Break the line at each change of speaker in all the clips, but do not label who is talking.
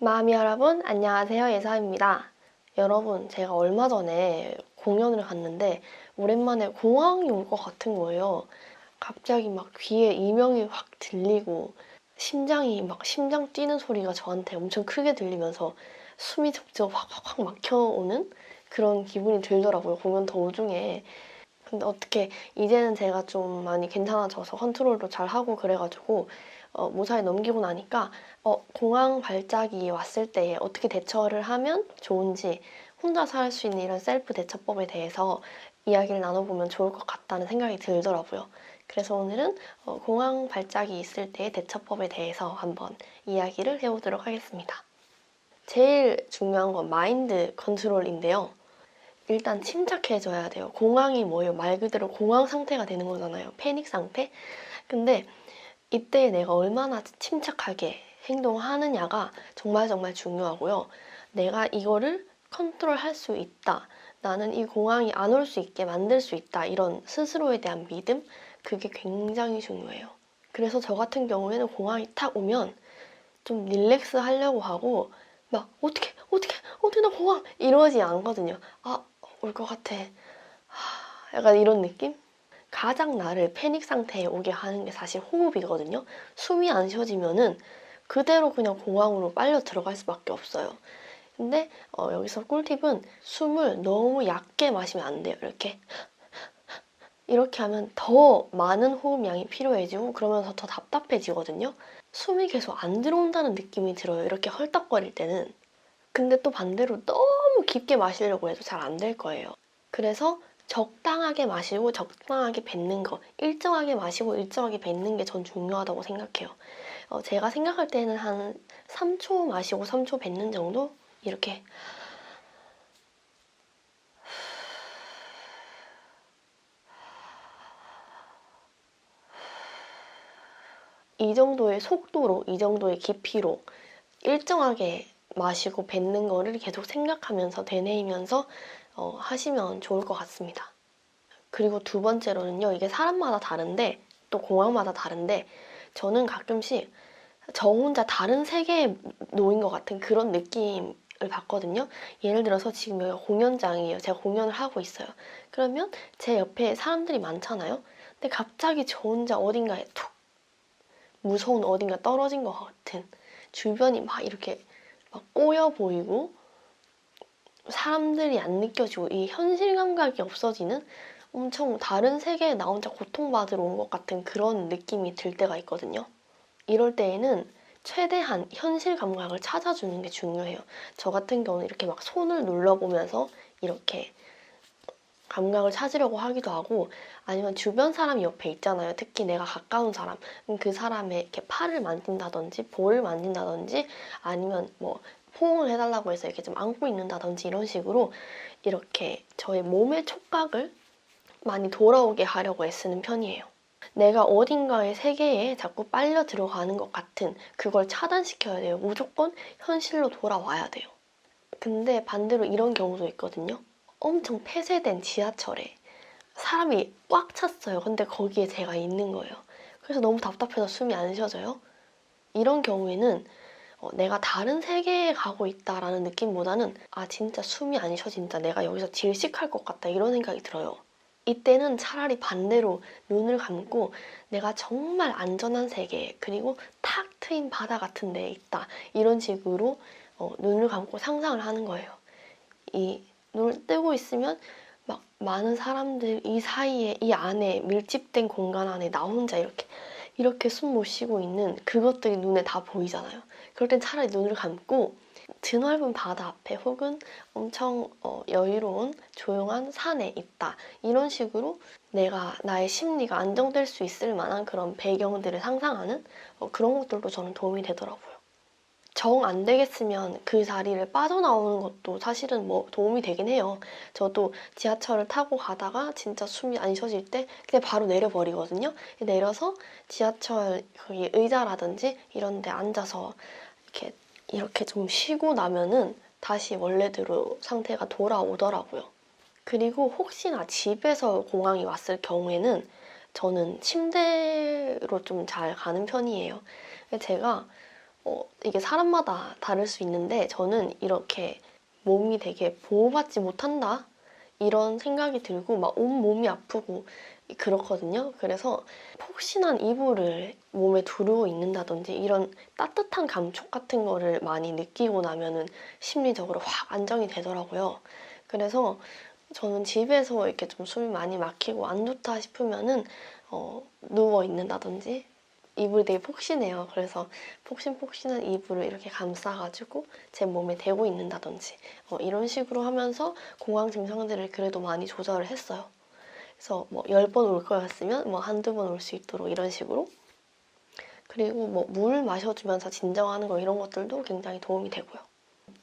마미 여러분, 안녕하세요. 예서입니다. 여러분, 제가 얼마 전에 공연을 갔는데 오랜만에 공항이 올 것 같은 거예요. 갑자기 막 귀에 이명이 확 들리고 심장 뛰는 소리가 저한테 엄청 크게 들리면서 숨이 적적 확 막혀오는 그런 기분이 들더라고요. 공연 도중에. 근데 어떻게 이제는 제가 좀 많이 괜찮아져서 컨트롤도 잘 하고 그래가지고 무사히 넘기고 나니까 공황 발작이 왔을 때에 어떻게 대처를 하면 좋은지 혼자서 할 수 있는 이런 셀프 대처법에 대해서 이야기를 나눠보면 좋을 것 같다는 생각이 들더라고요. 그래서 오늘은 공황 발작이 있을 때의 대처법에 대해서 한번 이야기를 해보도록 하겠습니다. 제일 중요한 건 마인드 컨트롤인데요. 일단 침착해져야 돼요. 공황이 뭐예요? 말 그대로 공황 상태가 되는 거잖아요. 패닉 상태? 근데 이때 내가 얼마나 침착하게 행동하느냐가 정말 중요하고요. 내가 이거를 컨트롤할 수 있다. 나는 이 공황이 안 올 수 있게 만들 수 있다. 이런 스스로에 대한 믿음? 그게 굉장히 중요해요. 그래서 저 같은 경우에는 공황이 탁 오면 좀 릴렉스 하려고 하고 막 어떻게 나 공황 이러지 않거든요. 올 것 같아. 약간 이런 느낌? 가장 나를 패닉 상태에 오게 하는 게 사실 호흡이거든요. 숨이 안 쉬어지면은 그대로 그냥 공황으로 빨려 들어갈 수밖에 없어요. 근데 여기서 꿀팁은 숨을 너무 얕게 마시면 안 돼요. 이렇게 하면 더 많은 호흡량이 필요해지고 그러면서 더 답답해지거든요. 숨이 계속 안 들어온다는 느낌이 들어요. 이렇게 헐떡거릴 때는. 근데 또 반대로 너무 깊게 마시려고 해도 잘 안 될 거예요. 그래서 적당하게 마시고 적당하게 뱉는 거, 일정하게 마시고 일정하게 뱉는 게 전 중요하다고 생각해요. 제가 생각할 때는 한 3초 마시고 3초 뱉는 정도? 이렇게 이 정도의 속도로, 이 정도의 깊이로 일정하게 마시고 뱉는 거를 계속 생각하면서 되뇌이면서 하시면 좋을 것 같습니다. 그리고 두 번째로는요, 이게 사람마다 다른데 또 공항마다 다른데 저는 가끔씩 저 혼자 다른 세계에 놓인 것 같은 그런 느낌을 받거든요. 예를 들어서 지금 여기가 공연장이에요. 제가 공연을 하고 있어요. 그러면 제 옆에 사람들이 많잖아요. 근데 갑자기 저 혼자 어딘가에 툭 무서운 어딘가 떨어진 것 같은 주변이 막 이렇게 막 꼬여 보이고 사람들이 안 느껴지고 이 현실 감각이 없어지는 엄청 다른 세계에 나 혼자 고통받으러 온 것 같은 그런 느낌이 들 때가 있거든요. 이럴 때에는 최대한 현실 감각을 찾아주는 게 중요해요. 저 같은 경우는 이렇게 막 손을 눌러보면서 이렇게 감각을 찾으려고 하기도 하고 아니면 주변 사람이 옆에 있잖아요. 특히 내가 가까운 사람. 그 사람의 이렇게 팔을 만진다든지 볼을 만진다든지 아니면 뭐 포옹을 해달라고 해서 이렇게 좀 안고 있는다든지 이런 식으로 이렇게 저의 몸의 촉각을 많이 돌아오게 하려고 애쓰는 편이에요. 내가 어딘가의 세계에 자꾸 빨려 들어가는 것 같은 그걸 차단시켜야 돼요. 무조건 현실로 돌아와야 돼요. 근데 반대로 이런 경우도 있거든요. 엄청 폐쇄된 지하철에 사람이 꽉 찼어요. 근데 거기에 제가 있는 거예요. 그래서 너무 답답해서 숨이 안 쉬어져요. 이런 경우에는 내가 다른 세계에 가고 있다라는 느낌보다는 진짜 숨이 안 쉬어진다. 내가 여기서 질식할 것 같다. 이런 생각이 들어요. 이때는 차라리 반대로 눈을 감고 내가 정말 안전한 세계 그리고 탁 트인 바다 같은 데에 있다. 이런 식으로 눈을 감고 상상을 하는 거예요. 이 눈을 뜨고 있으면 막 많은 사람들 이 사이에 이 안에 밀집된 공간 안에 나 혼자 이렇게 숨 못 쉬고 있는 그것들이 눈에 다 보이잖아요. 그럴 땐 차라리 눈을 감고 드넓은 바다 앞에 혹은 엄청 여유로운 조용한 산에 있다. 이런 식으로 내가 나의 심리가 안정될 수 있을 만한 그런 배경들을 상상하는 그런 것들도 저는 도움이 되더라고요. 정 안 되겠으면 그 자리를 빠져나오는 것도 사실은 뭐 도움이 되긴 해요. 저도 지하철을 타고 가다가 진짜 숨이 안 쉬어질 때 그냥 바로 내려버리거든요. 내려서 지하철 거기 의자라든지 이런 데 앉아서 이렇게 좀 쉬고 나면은 다시 원래대로 상태가 돌아오더라고요. 그리고 혹시나 집에서 공황이 왔을 경우에는 저는 침대로 좀 잘 가는 편이에요. 제가 이게 사람마다 다를 수 있는데 저는 이렇게 몸이 되게 보호받지 못한다? 이런 생각이 들고 막 온몸이 아프고 그렇거든요. 그래서 폭신한 이불을 몸에 두르고 있는다든지 이런 따뜻한 감촉 같은 거를 많이 느끼고 나면은 심리적으로 확 안정이 되더라고요. 그래서 저는 집에서 이렇게 좀 숨이 많이 막히고 안 좋다 싶으면은 누워 있는다든지 이불이 되게 폭신해요. 그래서 폭신폭신한 이불을 이렇게 감싸가지고 제 몸에 대고 있는다든지 이런 식으로 하면서 공황 증상들을 그래도 많이 조절을 했어요. 그래서 뭐 10번 올 거였으면 뭐 한두 번 올 수 있도록 이런 식으로. 그리고 뭐 물 마셔주면서 진정하는 거 이런 것들도 굉장히 도움이 되고요.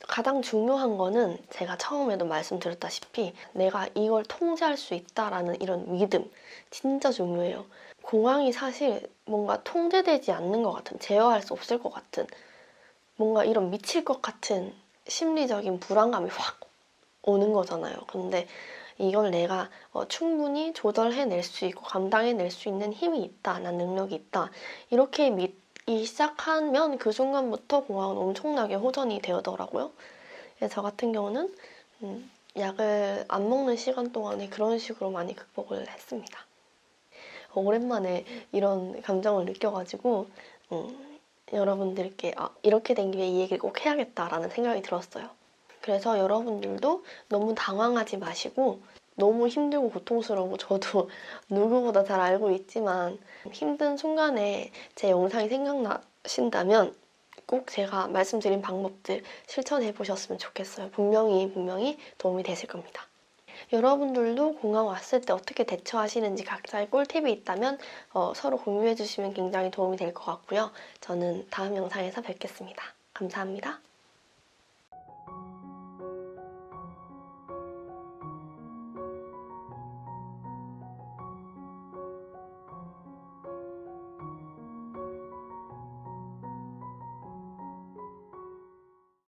가장 중요한 거는 제가 처음에도 말씀드렸다시피 내가 이걸 통제할 수 있다라는 이런 믿음 진짜 중요해요. 공황이 사실 뭔가 통제되지 않는 것 같은, 제어할 수 없을 것 같은, 뭔가 이런 미칠 것 같은 심리적인 불안감이 확 오는 거잖아요. 근데 이걸 내가 충분히 조절해낼 수 있고 감당해낼 수 있는 힘이 있다, 난 능력이 있다, 이렇게 믿기 시작하면 그 순간부터 공황은 엄청나게 호전이 되더라고요. 그래서 저 같은 경우는 약을 안 먹는 시간 동안에 그런 식으로 많이 극복을 했습니다. 오랜만에 이런 감정을 느껴가지고 여러분들께 이렇게 된 김에 이 얘기를 꼭 해야겠다라는 생각이 들었어요. 그래서 여러분들도 너무 당황하지 마시고 너무 힘들고 고통스러우고 저도 누구보다 잘 알고 있지만 힘든 순간에 제 영상이 생각나신다면 꼭 제가 말씀드린 방법들 실천해 보셨으면 좋겠어요. 분명히 도움이 되실 겁니다. 여러분들도 공항 왔을 때 어떻게 대처하시는지 각자의 꿀팁이 있다면 서로 공유해 주시면 굉장히 도움이 될 것 같고요. 저는 다음 영상에서 뵙겠습니다. 감사합니다.